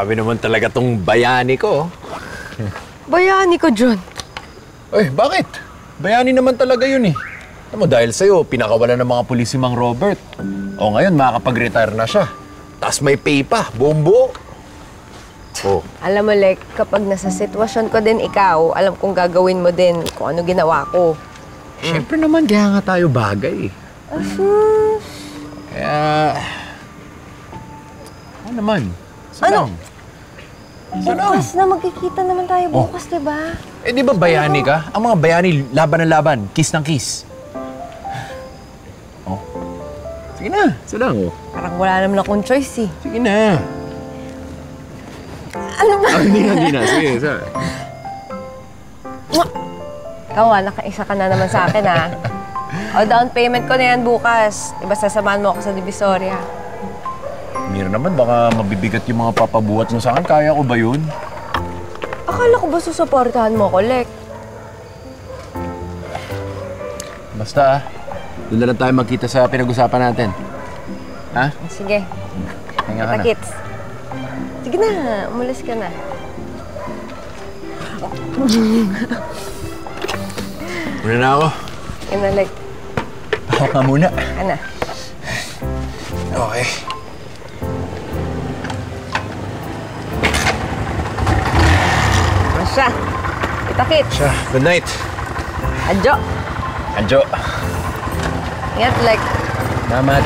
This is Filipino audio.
Grabe naman talaga tong bayani ko. Bayani ko, John. Ay, bakit? Bayani naman talaga yun eh. Alam mo, dahil sa'yo, pinakawalan ng mga pulis si Mang Robert. O ngayon, makakapag-retire na siya. Tapos may pay pa, buong buo. Oh. Alam mo, Lek, kapag nasa sitwasyon ko din ikaw, alam kong gagawin mo din kung ano ginawa ko. Siyempre naman, kaya nga tayo bagay. Kaya... Ano naman? Ano? Bukas na magkikita naman tayo bukas, diba? Eh, di ba bayani ka? Ang mga bayani, laban ng laban, kiss ng kiss. Oh. Sige na, isa lang, oh. Parang wala naman akong choice, eh. Sige na. Ano ba? Hindi na. Sige, isa. Ikaw, nakaisa ka na naman sa akin, ha? O, down payment ko na yan bukas. Diba sasamahan mo ako sa Divisoria? Mira naman, baka mabibigat yung mga papabuhat mo sa akin. Kaya ko ba yun? Akala ko ba susuportahan mo ko, Lek? Basta, doon na lang tayo magkita sa pinag-usapan natin. Ha? Sige. Hinga ka na. Kita-kits. Sige na, umulis ka na. Muna na ako. Yan na, Lek. Ako ka muna. Ano? Okay. Masya. Kita-kits. Siya, good night. Adjo. Adjo. Ingat, Lek. Salamat.